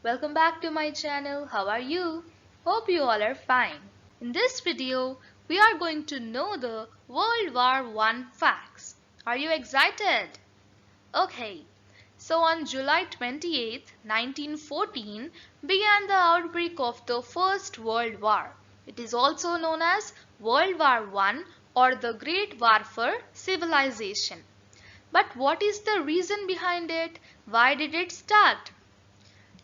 welcome back to my channel. How are you? Hope you all are fine. In this video, we are going to know the World War I facts. Are you excited? Okay, so on July 28, 1914 began the outbreak of the First World War. It is also known as World War I or the Great War for Civilization. But what is the reason behind it? Why did it start?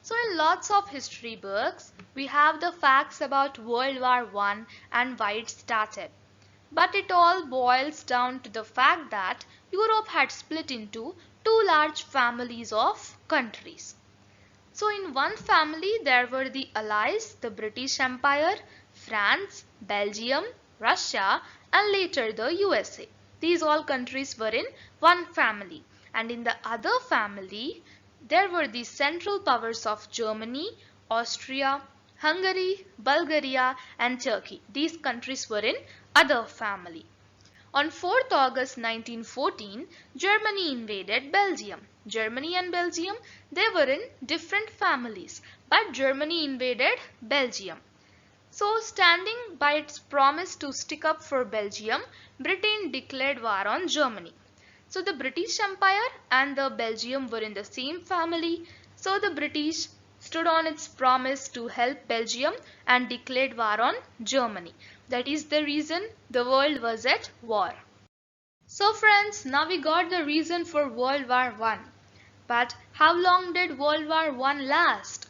So in lots of history books, we have the facts about World War I and why it started. But it all boils down to the fact that Europe had split into two large families of countries. So in one family there were the Allies, the British Empire, France, Belgium, Russia and later the USA. These all countries were in one family, and in the other family there were the central powers of Germany, Austria, Hungary, Bulgaria and Turkey. These countries were in other family. On 4th August 1914, Germany invaded Belgium. Germany and Belgium, they were in different families, but Germany invaded Belgium. So, standing by its promise to stick up for Belgium, Britain declared war on Germany. So, the British Empire and the Belgium were in the same family. So, the British stood on its promise to help Belgium and declared war on Germany. That is the reason the world was at war. So friends, now we got the reason for World War I. But how long did World War I last?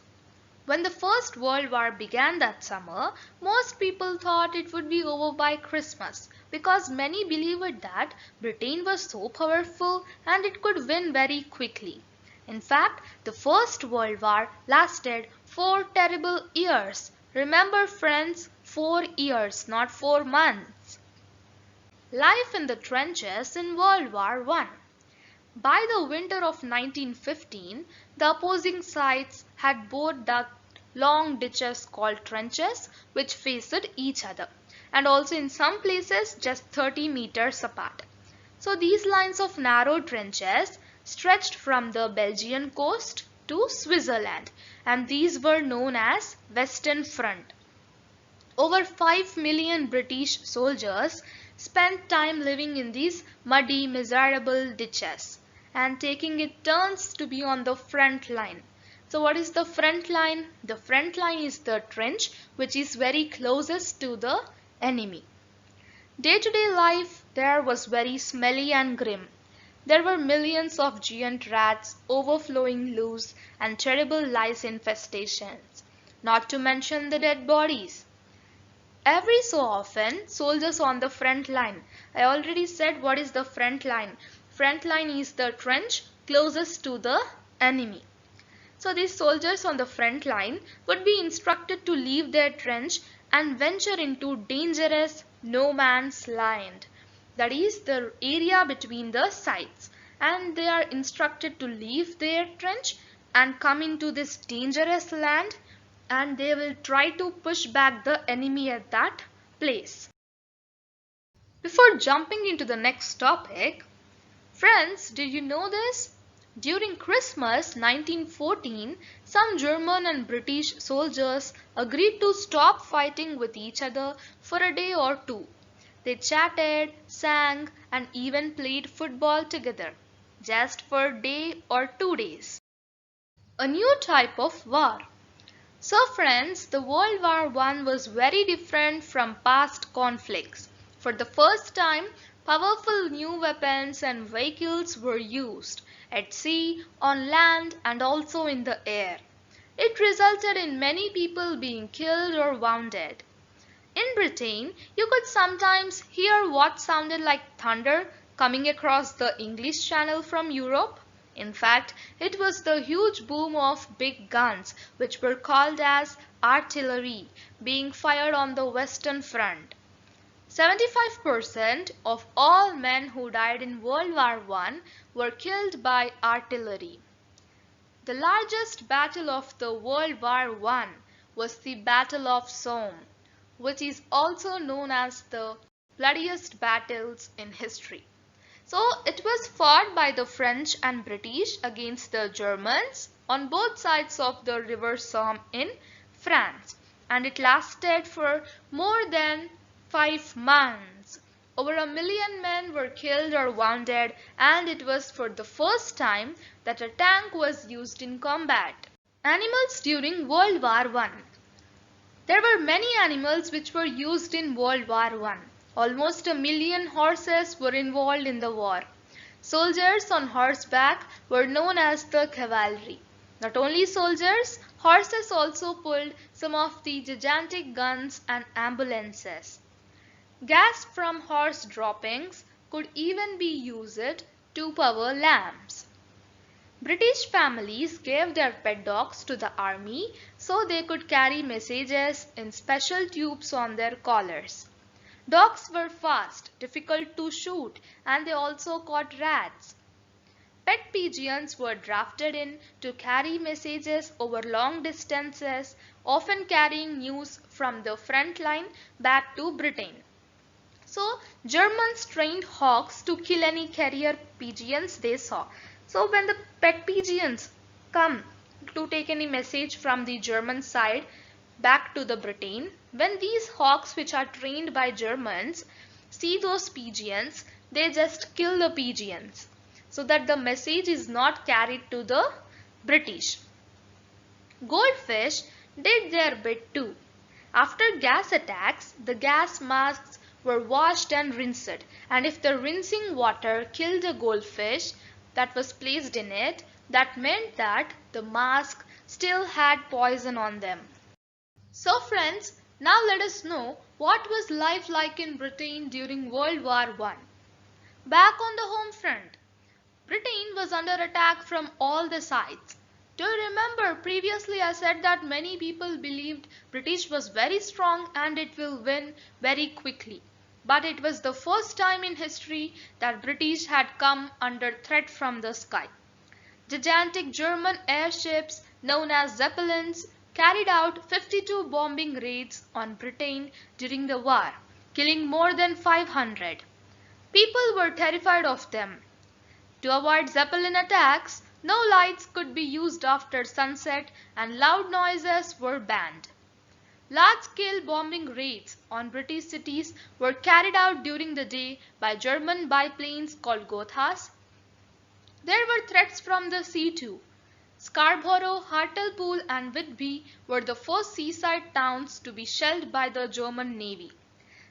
When the First World War began that summer, most people thought it would be over by Christmas because many believed that Britain was so powerful and it could win very quickly. In fact, the First World War lasted 4 terrible years. Remember friends, 4 years, not 4 months. Life in the trenches in World War I. By the winter of 1915, the opposing sides had both dug long ditches called trenches which faced each other, and also in some places just 30 meters apart. So these lines of narrow trenches stretched from the Belgian coast to Switzerland, and these were known as Western Front. Over 5 million British soldiers spent time living in these muddy, miserable ditches and taking it turns to be on the front line. So what is the front line? The front line is the trench which is very closest to the enemy. Day-to-day life there was very smelly and grim. There were millions of giant rats, overflowing loose and terrible lice infestations, not to mention the dead bodies. Every so often, soldiers on the front line. I already said what is the front line. Front line is the trench closest to the enemy. So these soldiers on the front line would be instructed to leave their trench and venture into dangerous no man's land. That is the area between the sides. And they are instructed to leave their trench and come into this dangerous land, and they will try to push back the enemy at that place. Before jumping into the next topic, friends, did you know this? During Christmas 1914, some German and British soldiers agreed to stop fighting with each other for a day or two. They chatted, sang, and even played football together, just for a day or 2 days. A new type of war. So friends, the World War I was very different from past conflicts. For the first time, powerful new weapons and vehicles were used at sea, on land and also in the air. It resulted in many people being killed or wounded. In Britain, you could sometimes hear what sounded like thunder coming across the English Channel from Europe. In fact, it was the huge boom of big guns, which were called as artillery, being fired on the Western Front. 75% of all men who died in World War I were killed by artillery. The largest battle of the World War I was the Battle of Somme, which is also known as the bloodiest battles in history. So it was fought by the French and British against the Germans on both sides of the river Somme in France, and it lasted for more than 5 months. Over 1 million men were killed or wounded, and it was for the first time that a tank was used in combat. Animals during World War One. There were many animals which were used in World War One. Almost 1 million horses were involved in the war. Soldiers on horseback were known as the cavalry. Not only soldiers, horses also pulled some of the gigantic guns and ambulances. Gas from horse droppings could even be used to power lamps. British families gave their pet dogs to the army so they could carry messages in special tubes on their collars. Dogs were fast, difficult to shoot, and they also caught rats. Pet pigeons were drafted in to carry messages over long distances, often carrying news from the front line back to Britain. So, Germans trained hawks to kill any carrier pigeons they saw. So, when the pet pigeons come to take any message from the German side back to the Britain, when these hawks which are trained by Germans see those pigeons, they just kill the pigeons so that the message is not carried to the British. Goldfish did their bit too. After gas attacks, the gas masks were washed and rinsed, and if the rinsing water killed a goldfish that was placed in it, that meant that the mask still had poison on them. So friends, now let us know what was life like in Britain during World War I. Back on the home front, Britain was under attack from all the sides. Do you remember previously I said that many people believed British was very strong and it will win very quickly. But it was the first time in history that British had come under threat from the sky. Gigantic German airships known as Zeppelins carried out 52 bombing raids on Britain during the war, killing more than 500. People were terrified of them. To avoid Zeppelin attacks, no lights could be used after sunset and loud noises were banned. Large-scale bombing raids on British cities were carried out during the day by German biplanes called Gothas. There were threats from the sea too. Scarborough, Hartlepool and Whitby were the first seaside towns to be shelled by the German Navy.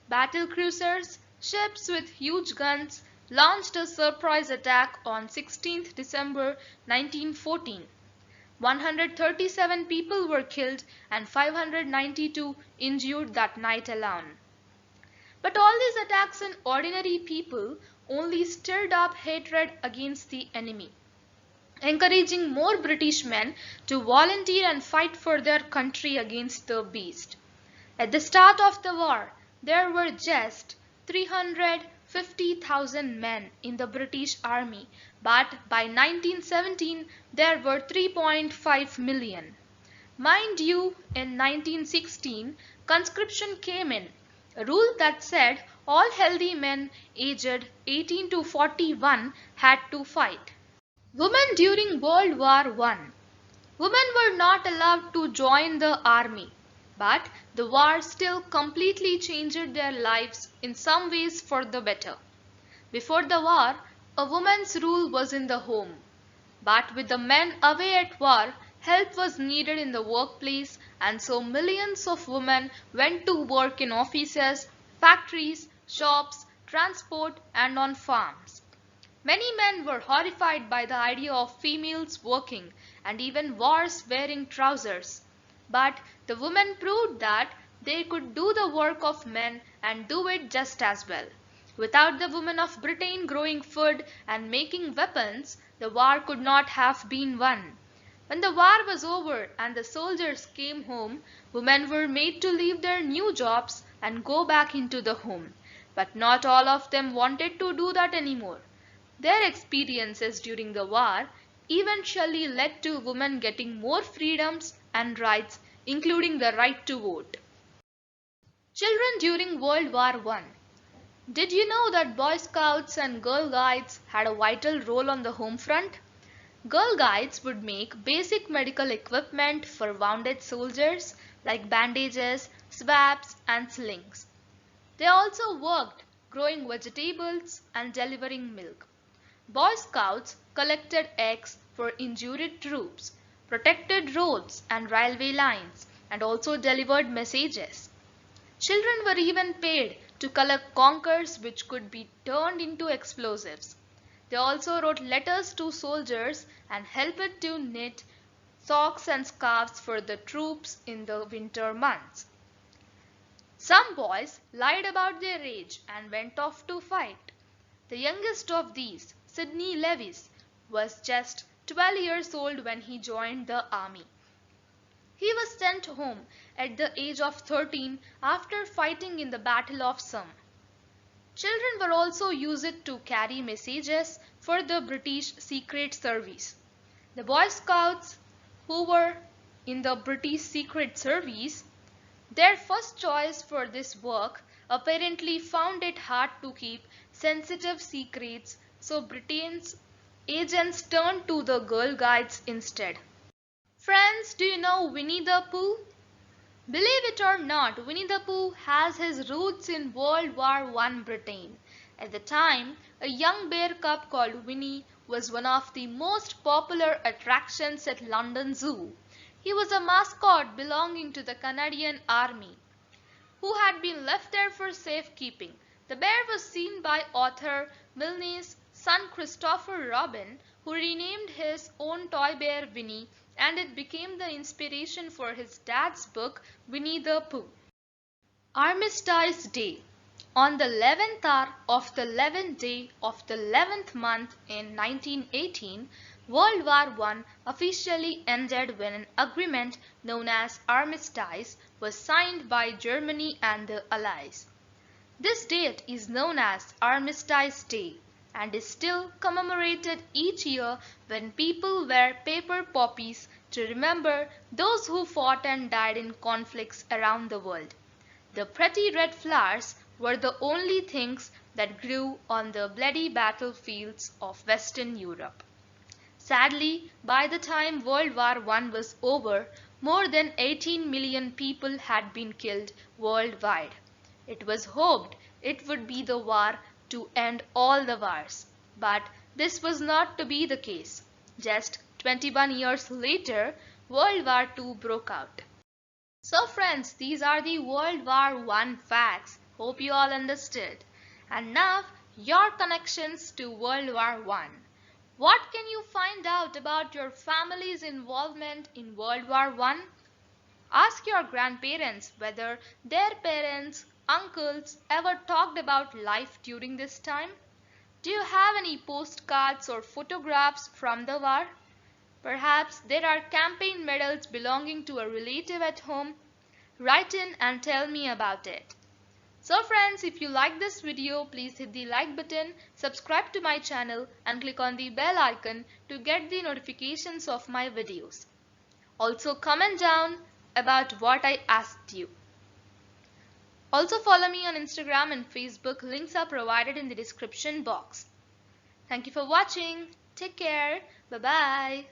Battle cruisers, ships with huge guns, launched a surprise attack on 16th December 1914. 137 people were killed and 592 injured that night alone. But all these attacks on ordinary people only stirred up hatred against the enemy, encouraging more British men to volunteer and fight for their country against the beast. At the start of the war, there were just 350,000 men in the British Army, but by 1917 there were 3.5 million. Mind you, in 1916, conscription came in, a rule that said all healthy men aged 18 to 41 had to fight. Women during World War I. Women were not allowed to join the army, but the war still completely changed their lives in some ways for the better. Before the war, a woman's rule was in the home, but with the men away at war, help was needed in the workplace, and so millions of women went to work in offices, factories, shops, transport and on farms. Many men were horrified by the idea of females working and even wars wearing trousers. But the women proved that they could do the work of men and do it just as well. Without the women of Britain growing food and making weapons, the war could not have been won. When the war was over and the soldiers came home, women were made to leave their new jobs and go back into the home. But not all of them wanted to do that anymore. Their experiences during the war eventually led to women getting more freedoms and rights, including the right to vote. Children during World War I. Did you know that Boy Scouts and Girl Guides had a vital role on the home front? Girl Guides would make basic medical equipment for wounded soldiers like bandages, swabs, and slings. They also worked growing vegetables and delivering milk. Boy Scouts collected eggs for injured troops, protected roads and railway lines, and also delivered messages. Children were even paid to collect conkers which could be turned into explosives. They also wrote letters to soldiers and helped to knit socks and scarves for the troops in the winter months. Some boys lied about their age and went off to fight. The youngest of these, Sidney Lewis, was just 12 years old when he joined the army. He was sent home at the age of 13 after fighting in the Battle of Somme. Children were also used to carry messages for the British Secret Service. The Boy Scouts who were in the British Secret Service, their first choice for this work apparently found it hard to keep sensitive secrets, so Britain's agents turned to the Girl Guides instead. Friends, do you know Winnie the Pooh? Believe it or not, Winnie the Pooh has his roots in World War I Britain. At the time, a young bear cub called Winnie was one of the most popular attractions at London Zoo. He was a mascot belonging to the Canadian Army, who had been left there for safekeeping. The bear was seen by author Milne's son Christopher Robin, who renamed his own toy bear Winnie, and it became the inspiration for his dad's book Winnie the Pooh. Armistice Day. On the 11th hour of the 11th day of the 11th month in 1918, World War I officially ended when an agreement known as Armistice was signed by Germany and the Allies. This date is known as Armistice Day and is still commemorated each year when people wear paper poppies to remember those who fought and died in conflicts around the world. The pretty red flowers were the only things that grew on the bloody battlefields of Western Europe. Sadly, by the time World War I was over, more than 18 million people had been killed worldwide. It was hoped it would be the war to end all the wars, but this was not to be the case. Just 21 years later, World War II broke out. So friends, these are the World War I facts. Hope you all understood. And now, your connections to World War I. What can you find out about your family's involvement in World War I? Ask your grandparents whether their parents, uncles ever talked about life during this time. Do you have any postcards or photographs from the war? Perhaps there are campaign medals belonging to a relative at home. Write in and tell me about it. So friends, if you like this video, please hit the like button, subscribe to my channel and click on the bell icon to get the notifications of my videos. Also comment down about what I asked you. Also follow me on Instagram and Facebook. Links are provided in the description box. Thank you for watching. Take care. Bye-bye.